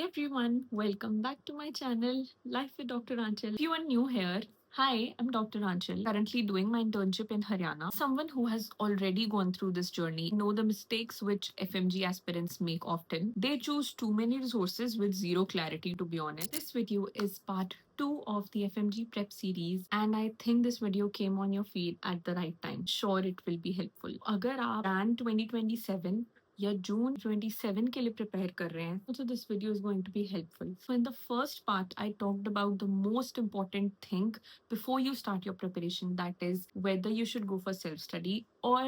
everyone, welcome back to my channel, Life with Dr. Anchal. If you are new here, hi, I'm Dr. Anchal, currently doing my internship in Haryana. Someone who has already gone through this journey, know the mistakes which FMG aspirants make often. They choose too many resources with zero clarity, to be honest. This video is part 2 of the FMG prep series, and I think this video came on your feed at the right time. Sure, it will be helpful. अगर आप Jan 2027 या जून 27 के लिए prepare कर रहे हैं so this video is going to be helpful. So in the first part I talked about the most important thing before you start your preparation, that is whether you should go for self study or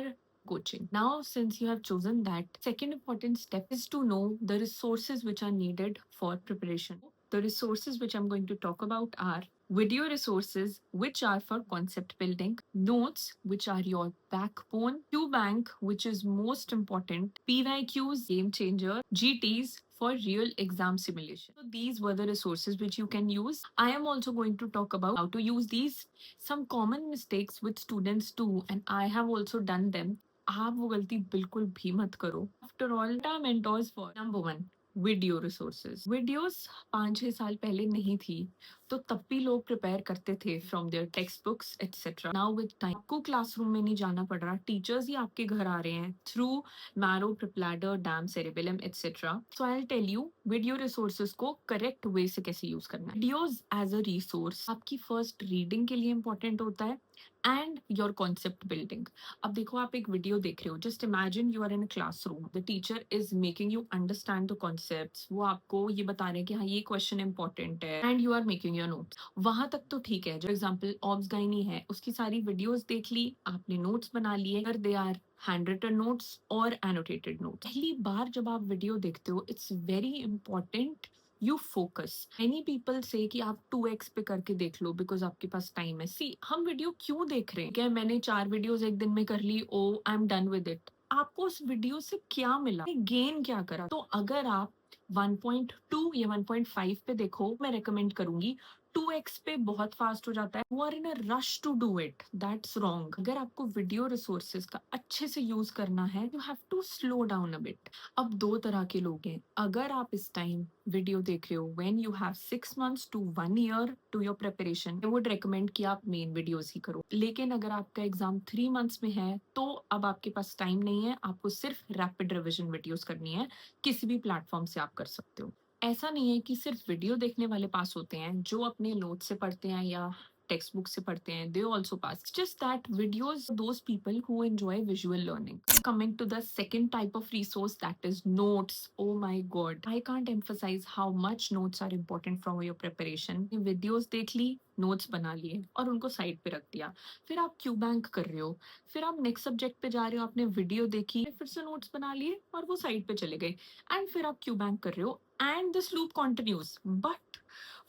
coaching. Now since you have chosen that, second important step is to know the resources which are needed for preparation. The resources which I'm going to talk about are video resources, which are for concept building, notes, which are your backbone, QBank, which is most important, PYQs, game changer, GTs for real exam simulation. So these were the resources which you can use. I am also going to talk about how to use these, some common mistakes which students do, and I have also done them. आप वो गलती बिल्कुल भी मत करो. After all, our mentors for number one, video resources. Videos 5-6 साल पहले नहीं थी तो तब भी लोग प्रिपेयर करते थे from their text books etcetera. Now with time आपको क्लासरूम में नहीं जाना पड़ रहा, टीचर्स ही आपके घर आ रहे हैं through Marrow, Prepladder, Dam, Cerebellum etcetera. So I will tell you video resources को करेक्ट वे से कैसे यूज करना है. वीडियोस एज अ रिसोर्स आपकी फर्स्ट रीडिंग के लिए इंपॉर्टेंट होता है एंड योर कॉन्सेप्ट बिल्डिंग. अब देखो आप एक वीडियो देख रहे हो, just imagine you are in a classroom, the teacher is making you understand the concepts. वो आपको ये बता रहे हैं कि हाँ ये क्वेश्चन इंपॉर्टेंट है and you are making your notes. वहां तक तो ठीक है. जो एग्जाम्पल ऑब्स गाइनी है उसकी सारी वीडियोस देख ली, आपने नोट्स बना लिए, अगर they are handwritten notes और एनोटेटेड नोट्स. पहली बार जब आप वीडियो देखते हो it's very important you focus. Many people say कि आप 2x पे करके देख लो बिकॉज आपके पास टाइम है. सी हम वीडियो क्यों देख रहे हैं? क्या मैंने 4 वीडियोस एक दिन में कर ली, oh I am done with it. आपको उस वीडियो से क्या मिला, गेन क्या करा? तो अगर आप 1.2 या 1.5 पे देखो, मैं रेकमेंड करूंगी. 2x पे बहुत फास्ट हो जाता है. You are in a rush to do it, that's wrong. अगर आपको वीडियो रिसोर्सेज का अच्छे से यूज करना है you have to slow down a bit. अब दो तरह के लोग हैं. अगर आप इस टाइम वीडियो देख रहे हो when you have 6 months to 1 year to your preparation, I would recommend कि आप मेन वीडियोस ही करो. लेकिन अगर आपका एग्जाम 3 months में है तो अब आपके पास टाइम नहीं है, आपको सिर्फ रैपिड रिविजन वीडियोस करनी है. किसी भी प्लेटफॉर्म से आप कर सकते हो. ऐसा नहीं है कि सिर्फ वीडियो देखने वाले पास होते हैं. जो अपने नोट से पढ़ते हैं या टेक्स्ट बुक से पढ़ते हैं, they also pass. Just that videos, those people who enjoy visual learning. Coming to the second type of resource, that is notes. Oh my god, I can't emphasize how much notes are important for your preparation. Videos देख ली, notes बना लिए और उनको side पे रख दिया. फिर आप क्यू बैंक कर रहे हो, फिर आप नेक्स्ट सब्जेक्ट पे जा रहे हो, आपने वीडियो देखी, फिर से नोट्स बना लिए और वो साइड पे चले गए एंड फिर आप क्यू बैंक कर रहे हो and this loop continues. But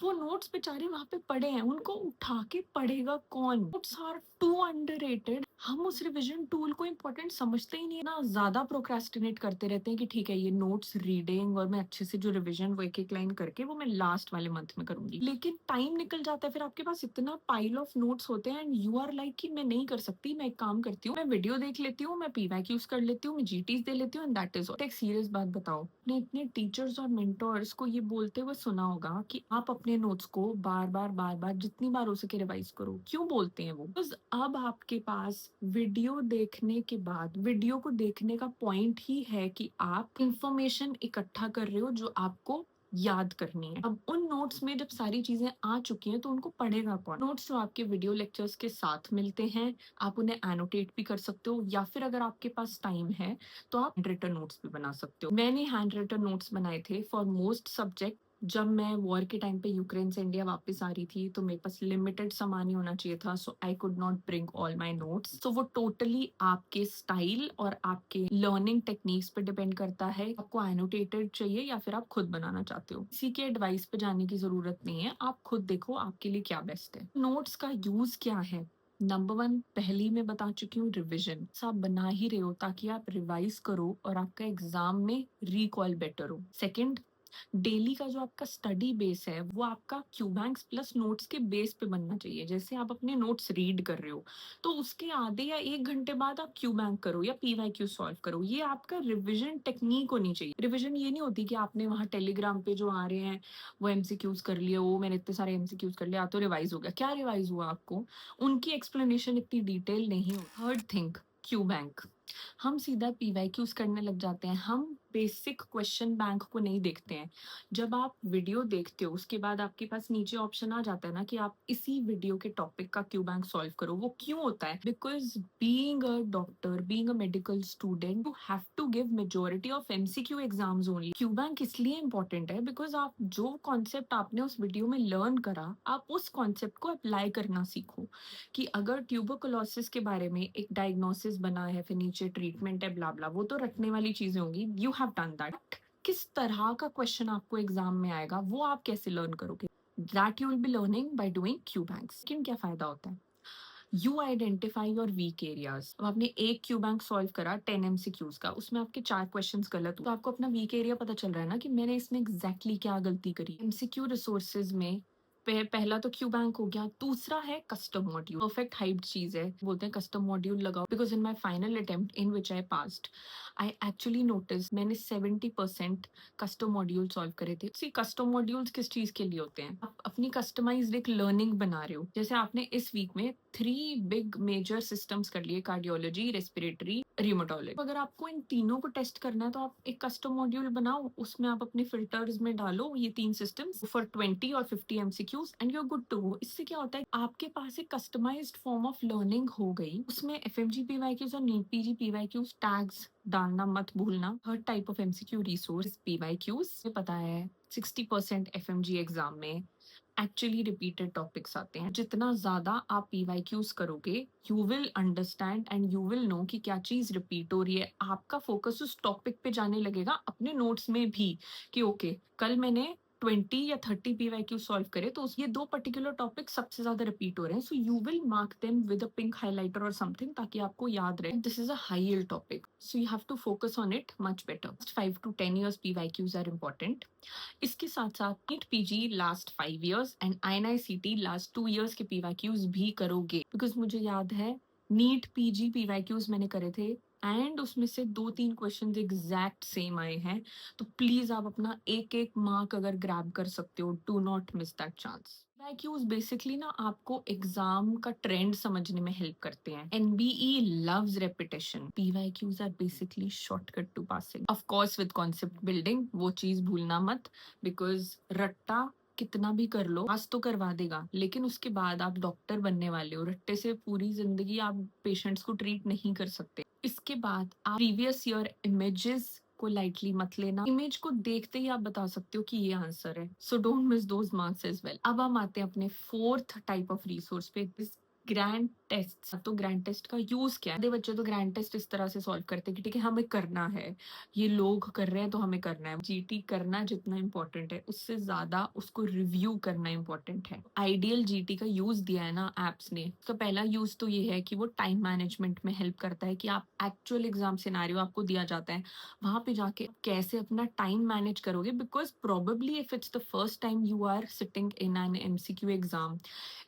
वो नोट्स बेचारे वहां पे पड़े हैं, उनको उठा के पढ़ेगा कौन? Notes are too underrated. हम उस रिवीजन टूल को इंपॉर्टेंट समझते ही नहीं है ना, ज्यादा प्रोक्रेस्टिनेट करते रहते हैं कि ठीक है ये नोट्स रीडिंग और मैं अच्छे से जो रिवीजन वो एक एक लाइन करके वो मैं लास्ट वाले मंथ में करूंगी. लेकिन टाइम निकल जाता है, फिर आपके पास इतना पाइल ऑफ नोट्स होते हैं एंड यू आर लाइक कि मैं नहीं कर सकती, मैं एक काम करती हूँ, मैं वीडियो देख लेती हूँ, मैं पीवाईक्यूज कर लेती हूँ, मैं जीटीज दे लेती हूँ एंड दैट इज ऑल. एक सीरियस बात बताओ, आपने इतने टीचर्स और मेंटर्स को ये बोलते हुए सुना होगा कि आप अपने नोट्स को बार बार जितनी बार हो सके रिवाइज करो. क्यों बोलते हैं वो? बिकॉज अब आपके पास वीडियो देखने के बाद, वीडियो को देखने का पॉइंट ही है कि आप इंफॉर्मेशन इकट्ठा कर रहे हो जो आपको याद करनी है. अब उन नोट्स में जब सारी चीजें आ चुकी हैं तो उनको पढ़ेगा कौन? नोट्स जो आपके वीडियो लेक्चर्स के साथ मिलते हैं, आप उन्हें एनोटेट भी कर सकते हो या फिर अगर आपके पास टाइम है तो आप हैंड रिटन नोट्स भी बना सकते हो. मैंने हैंड रिटन नोट्स बनाए थे फॉर मोस्ट सब्जेक्ट. जब मैं वॉर के टाइम पे यूक्रेन से इंडिया वापस आ रही थी तो मेरे पास लिमिटेड सामान ही होना चाहिए था, so I could not bring all my notes. So वो टोटली आपके स्टाइल और आपके लर्निंग टेक्निक्स पे डिपेंड करता है. आपको एनोटेटेड चाहिए या फिर आप खुद बनाना चाहते हो. किसी के एडवाइस पे जाने की जरूरत नहीं है, आप खुद देखो आपके लिए क्या बेस्ट है. नोट्स का यूज क्या है? नंबर 1 पहली मैं बता चुकी हूँ, रिविजन. आप बना ही रहे हो ताकि आप रिवाइज करो और आपका एग्जाम में रिकॉल बेटर हो. सेकंड, डेली का जो आपका स्टडी बेस है वो आपका क्यू बैंक्स प्लस नोट्स के बेस पे बनना चाहिए। जैसे आप अपने नोट्स रीड कर रहे हो तो उसके आधे या 1 घंटे बाद आप क्यू बैंक करो या पीवाईक्यू सॉल्व करो। ये आपका रिविजन टेक्निक होनी चाहिए। रिविजन ये नहीं होती कि आपने वहाँ टेलीग्राम पे जो आ रहे हैं वो एमसीक्यूज कर लिए, वो मैंने इतने सारे एमसीक्यूज कर लिया तो रिवाइज हो गया। क्या रिवाइज हुआ आपको? उनकी एक्सप्लेनेशन इतनी डिटेल नहीं हो। Third thing, Q bank. हम सीधा पीवाईक्यूज करने लग जाते हैं, हम बेसिक क्वेश्चन बैंक को नहीं देखते हैं। जब आप वीडियो देखते हो उसके बाद आपके पास नीचे ऑप्शन आ जाता है ना कि आप इसी वीडियो के टॉपिक का क्यू बैंक सॉल्व करो। वो क्यों होता है? Because being a doctor, being a medical student, you have to give majority of MCQ exams only. Q bank इसलिए इंपॉर्टेंट है बिकॉज आप जो कॉन्सेप्ट आपने उस वीडियो में लर्न करा, आप उस कॉन्सेप्ट को अप्लाई करना सीखो। कि अगर ट्यूबरकुलोसिस के बारे में एक डायग्नोसिस बना है, फिर नीचे ट्रीटमेंट है, ब्ला ब्ला, वो तो रटने वाली चीजें होंगी, यू हैव डन दैट। किस तरह का क्वेश्चन आपको एग्जाम में आएगा वो आप कैसे लर्न करोगे? That you will be learning by doing Q banks. लेकिन क्या फायदा होता है? You identify your weak areas. अब आपने एक क्यू बैंक सॉल्व करा 10 MCQs का, उसमें आपके 4 क्वेश्चंस गलत हुए, तो आपको अपना वीक एरिया पता चल रहा है ना कि मैंने इसमें एग्जैक्टली क्या गलती करी। एमसीक्यू रिसोर्सेज में पहला तो क्यू बैंक हो गया, दूसरा है कस्टम मॉड्यूल। परफेक्ट हाइप्ड चीज है, बोलते हैं कस्टम मॉड्यूल लगाओ। Because in my final attempt in which I passed, I actually notice मैंने 70% कस्टम मॉड्यूल सॉल्व करे थे। सी कस्टम मॉड्यूल्स किस चीज के लिए होते हैं? आप अपनी कस्टमाइज्ड एक लर्निंग बना रहे हो। जैसे आपने इस वीक में 3 बिग मेजर सिस्टम्स कर लिए, कार्डियोलॉजी, रेस्पिरेटरी, रिमोटोलॉजी। अगर आपको इन तीनों को टेस्ट करना है तो आप एक कस्टम मॉड्यूल बनाओ, उसमें आप अपने फिल्टर्स में डालो ये 3 सिस्टम्स फॉर 20 और 50 MCQs and you are good to go. इससे क्या होता है, आपके पास एक कस्टमाइज्ड फॉर्म ऑफ लर्निंग हो गई। उसमें एफएमजी पीवाईक्यूज और नीट पीजी पीवाईक्यूज टैग्स डालना मत भूलना। हर type of MCQ resource PYQs पता है 60% एफएमजी एग्जाम में एक्चुअली रिपीटेड टॉपिक्स आते हैं। जितना ज्यादा आप पीवाईक्यूज करोगे, you will understand and you will know कि क्या चीज रिपीट हो रही है। आपका फोकस उस टॉपिक पे जाने लगेगा अपने नोट्स में भी कि ओके कल मैंने 20 या 30 पीवाईक्यू सॉल्व करे तो ये 2 पर्टिकुलर टॉपिक सबसे ज्यादा रिपीट हो रहे हैं, so you will mark them with a pink highlighter और समथिंग ताकि आपको याद रहे this is a high yield topic, so you have to focus on it much better. 5 to 10 years PYQs are important. इसके साथ साथ NEET PG last 5 years and INICET last 2 years के PYQs भी करोगे। बिकॉज मुझे याद है नीट पीजी पीवाईक्यूज मैंने करे थे एंड उसमें से 2-3 क्वेश्चन एग्जैक्ट सेम आए हैं। तो प्लीज आप अपना एक एक मार्क अगर ग्रैब कर सकते हो, do not miss that chance. PYQs basically ना आपको एग्जाम का ट्रेंड समझने में हेल्प करते हैं। NBE loves repetition. PYQs are basically shortcut to passing, of course with concept building, वो चीज भूलना मत। बिकॉज रट्टा कितना भी कर लो, पास तो करवा देगा, लेकिन उसके बाद आप डॉक्टर बनने वाले हो, रट्टे से पूरी जिंदगी आप पेशेंट्स को ट्रीट नहीं कर सकते। इसके बाद आप प्रीवियस ईयर इमेजेस को लाइटली मत लेना। इमेज को देखते ही आप बता सकते हो कि ये आंसर है, so don't miss those marks as well. अब हम आते हैं अपने फोर्थ टाइप ऑफ रिसोर्स पे, ग्रैंड टेस्ट। तो ग्रैंड टेस्ट का यूज क्या है? आधे बच्चे तो ग्रैंड टेस्ट इस तरह से सॉल्व करते हैं कि ठीक है हमें करना है, ये लोग कर रहे हैं तो हमें करना है। जीटी करना जितना इंपॉर्टेंट है उससे ज्यादा उसको रिव्यू करना इंपॉर्टेंट है। आइडियल जीटी का यूज दिया है ना एप्स ने, उसका पहला यूज तो ये है कि वो टाइम मैनेजमेंट में हेल्प करता है कि आप एक्चुअल एग्जाम सिनेरियो आपको दिया जाता है, वहां पे जाके कैसे अपना टाइम मैनेज करोगे। Because probably if it's the first time you are sitting in an MCQ exam,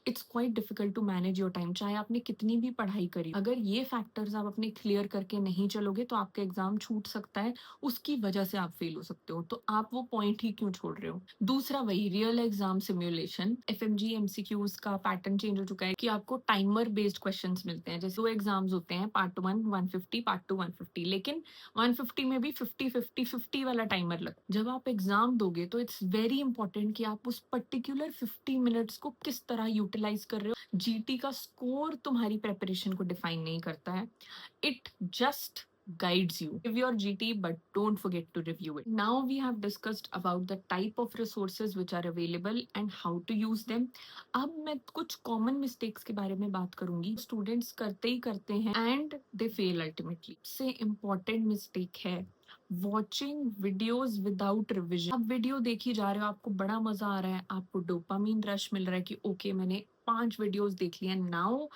it's quite difficult to manage your time, चाहे आपने कितनी भी पढ़ाई करी। अगर ये फैक्टर्स आप अपने क्लियर करके नहीं चलोगे तो आपका एग्जाम छूट सकता है, उसकी वजह से आप फेल हो सकते हो। तो आप वो पॉइंट ही क्यों छोड़ रहे हो? दूसरा वही real exam simulation. FMG MCQs का पैटर्न चेंज हो चुका है कि आपको टाइमर बेस्ड क्वेश्चंस मिलते हैं। जैसे 2 एग्जाम्स होते हैं, पार्ट 1 150, पार्ट 2 150, लेकिन 150 में भी 50-50-50 वाला टाइमर लग। जब आप एग्जाम दोगे तो इट्स वेरी इंपॉर्टेंट कि आप उस पर्टिकुलर 50 मिनट्स को किस तरह यूटिलाइज कर रहे हो। जीटी का स्कोर तुम्हारी प्रेपरेशन को डिफाइन नहीं करता है, it just guides you. Give your GT, but don't forget to review it. Now we have discussed about the type of resources which are available and how to use them. अब मैं कुछ common mistakes के बारे में बात करूंगी, students करते ही करते हैं and they fail ultimately. से important mistake है वॉचिंग वीडियोज विदाउट रिविजन। आप वीडियो देखी जा रहे हो, आपको बड़ा मजा आ रहा है, आपको डोपामीन रश मिल रहा है कि ओके मैंने 5 वीडियोज देख लिया, now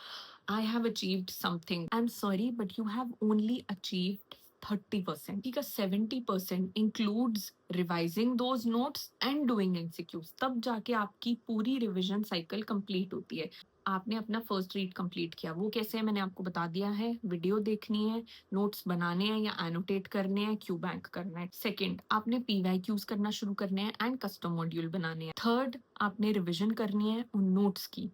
I have achieved something. I'm sorry, but you have only achieved 30%, ठीक है, 70% includes revising those notes and doing MCQs. तब जाके आपकी पूरी रिविजन साइकिल कंप्लीट होती है। आपने अपना फर्स्ट रीड कंप्लीट किया, वो कैसे है मैंने आपको बता दिया है। वीडियो देखनी है, नोट्स बनाने हैं या एनोटेट करने हैं, क्यू बैंक करना है। सेकंड, आपने पीवाईक्यूज करना शुरू करने हैं एंड कस्टम मॉड्यूल बनाने हैं। थर्ड, आपने रिविजन करनी है उन नोट्स की।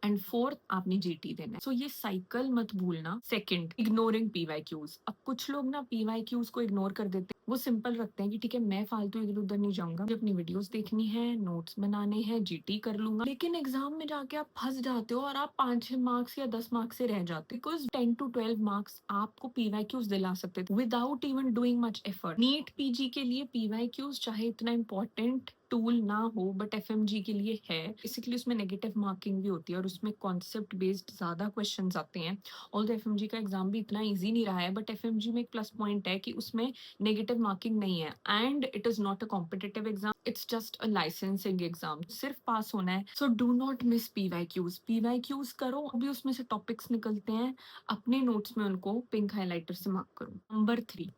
एंड फोर्थ, आपने जीटी देना है। सो ये साइकिल मत भूलना। Second, ignoring PYQs. अब कुछ लोग ना पीवाईक्यूज को इग्नोर कर देते हैं, वो सिंपल रखते हैं कि ठीक है मैं फालतू इधर उधर नहीं जाऊंगा, मुझे अपनी वीडियोस देखनी है, नोट्स बनाने हैं, जीटी कर लूंगा। लेकिन एग्जाम में जाके आप फंस जाते हो और आप 5-6 मार्क्स या 10 मार्क्स से रह जाते हो, बिकॉज 10 to 12 मार्क्स आपको पीवाईक्यूज दिला सकते थे without even doing much effort. NEET PG के लिए पीवाईक्यूज चाहे इतना इंपॉर्टेंट टूल ना हो, बट एफएमजी के लिए है। बेसिकली उसमें नेगेटिव मार्किंग भी होती है और उसमें कॉन्सेप्ट बेस्ड ज्यादा क्वेश्चंस आते हैं। ऑल्दो एफएमजी का एग्जाम भी इतना इजी नहीं रहा है, बट एफएमजी में एक प्लस पॉइंट है कि उसमें नेगेटिव मार्किंग नहीं है and it is not a competitive exam, it's just a licensing exam, सिर्फ पास होना है। So do not miss PYQs. PYQs करो, अभी उसमें से टॉपिक्स निकलते हैं, अपने नोट्स में उनको पिंक हाईलाइटर से मार्क करो। नंबर 3,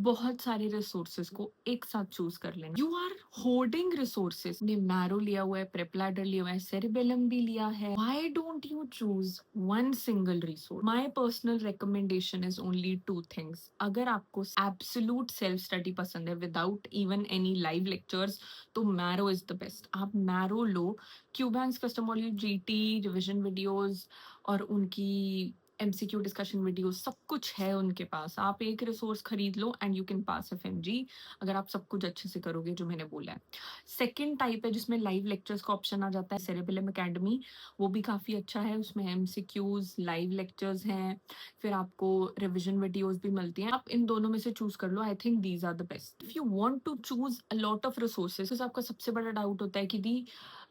बहुत सारे रिसोर्सेज को एक साथ चूज कर लेना। You are hoarding resources. ने मैरो लिया हुआ है, प्रेपलैडर लिया हुआ है, सेरेबेलम भी लिया है। Why don't you choose one single resource? My personal recommendation is only 2 things. अगर आपको एब्सोल्यूट सेल्फ स्टडी पसंद है without even any live lectures, तो मैरो इज द बेस्ट। आप मैरो लो, Qbanks, custom module, GT, revision videos और उनकी MCQ discussion video सब कुछ है उनके पास। आप एक रिसोर्स खरीद लो and you can pass FMG, अगर आप सब कुछ अच्छे से करोगे जो मैंने बोला है। सेकंड टाइप है जिसमें लाइव लेक्चर्स का ऑप्शन आ जाता है, सेरेबेलम एकेडमी। वो भी काफ़ी अच्छा है, उसमें एमसीक्यूज, लाइव लेक्चर्स हैं, फिर आपको रिविजन वीडियोस भी मिलती हैं। आप इन दोनों में से चूज कर लो, I think these are the best. If you want to choose a lot of resources, आपका सबसे बड़ा डाउट होता है कि दी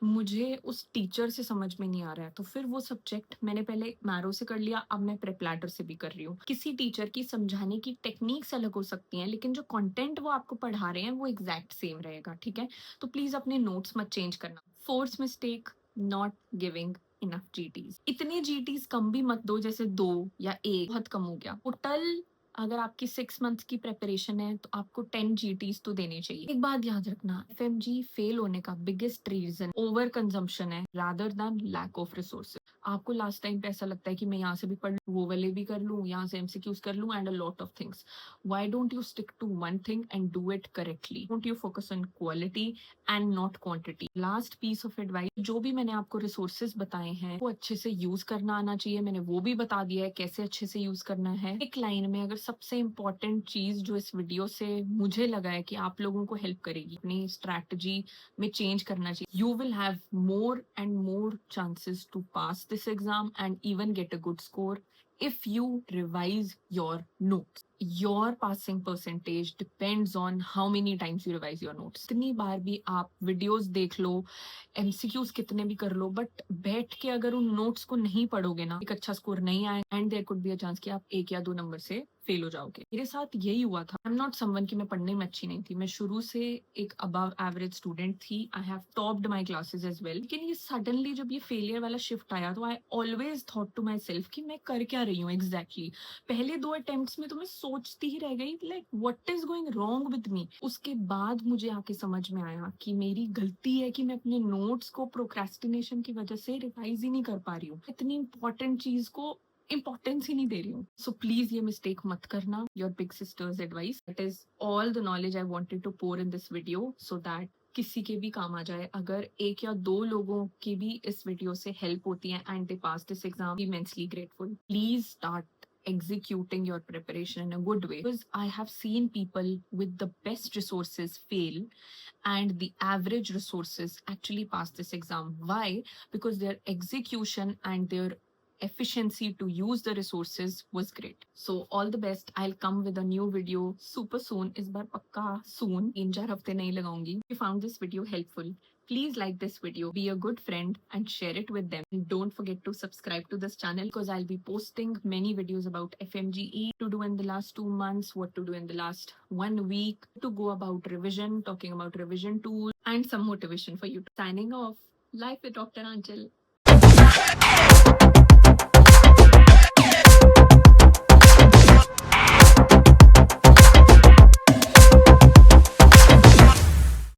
मुझे उस टीचर से समझ में नहीं आ रहा है, तो फिर वो सब्जेक्ट मैंने पहले मैरो से कर लिया, अब मैं प्रेपलैटर से भी कर रही हूँ। किसी टीचर की समझाने की टेक्निक्स अलग हो सकती हैं, लेकिन जो कंटेंट वो आपको पढ़ा रहे हैं वो एग्जैक्ट सेम रहेगा, ठीक है। तो प्लीज अपने नोट्स मत चेंज करना। Fourth mistake, not giving enough GTs. इतने जीटीज कम भी मत दो, जैसे 2 या 1 बहुत कम हो गया। टोटल अगर आपकी 6 मंथ्स की प्रेपरेशन है तो आपको 10 जीटीज तो देने चाहिए। एक बात याद रखना, एफएमजी फेल होने का बिगेस्ट रीजन ओवर कंजम्पशन है rather than lack of resources. आपको लास्ट टाइम पे ऐसा लगता है कि मैं यहाँ से भी पढ़ लूँ, वो वाले भी कर लूँ, यहाँ से एमसीक्यूज कर लूँ and a lot of things. Why don't you stick to one thing and do it correctly? Don't you focus on quality and not quantity? Last piece of advice, जो भी मैंने आपको रिसोर्सेज बताए हैं वो अच्छे से यूज करना आना चाहिए। मैंने वो भी बता दिया है कैसे अच्छे से यूज करना है। एक लाइन में अगर सबसे इम्पोर्टेंट चीज जो इस वीडियो से मुझे लगा है कि आप लोगों को हेल्प करेगी अपनी स्ट्रैटेजी में चेंज करना चाहिए, you will have more and more chances to pass this exam and even get a good score if you revise your notes. Your passing percentage depends on how many times you revise your notes. कितनी बार भी आप videos देख लो, MCQs कितने भी कर लो, but बैठ के अगर उन नोट्स को नहीं पढ़ोगे ना, एक अच्छा स्कोर नहीं आए and there could be a chance कि आप 1 या 2 नंबर से फेल हो जाओगे। मेरे साथ यही हुआ था। आई एम नॉट समवन कि मैं पढ़ने में अच्छी नहीं थी, मैं शुरू से एक अबव एवरेज स्टूडेंट थी। I have topped my classes as well. लेकिन ये सडनली जब ये फेलियर वाला शिफ्ट आया तो I always thought to myself कि मैं कर क्या रही हूँ एग्जैक्टली। पहले 2 अटेम्प्ट्स में तो मैं सोचती ही रह गई like what is going wrong with me. उसके बाद मुझे आके समझ में आया कि मेरी गलती है कि मैं अपने नोट्स को प्रोक्रेस्टिनेशन की वजह से रिवाइज ही नहीं कर पा रही हूँ, इतनी इंपॉर्टेंट चीज को इंपॉर्टेंस ही नहीं दे रही हूँ। सो प्लीज ये मिस्टेक मत करना। Your big sister's advice, that is all the knowledge I wanted to pour in this video so that किसी के भी काम आ जाए। अगर 1 या 2 लोगों की भी इस वीडियो से हेल्प होती है and they pass this exam, immensely grateful. Please start executing your preparation in a good way, because I have seen people with the best resources fail and the average resources actually pass this exam. Why? Because their execution and their efficiency to use the resources was great. So all the best. I'll come with a new video super soon. इस बार पक्का soon, 3-4 हफ्ते नहीं लगाऊंगी. If you found this video helpful, please like this video, be a good friend and share it with them. And don't forget to subscribe to this channel because I'll be posting many videos about FMGE, to do in the last 2 months, what to do in the last 1 week, to go about revision, talking about revision tools and some motivation for you. Signing off. Life with Dr. Anchal.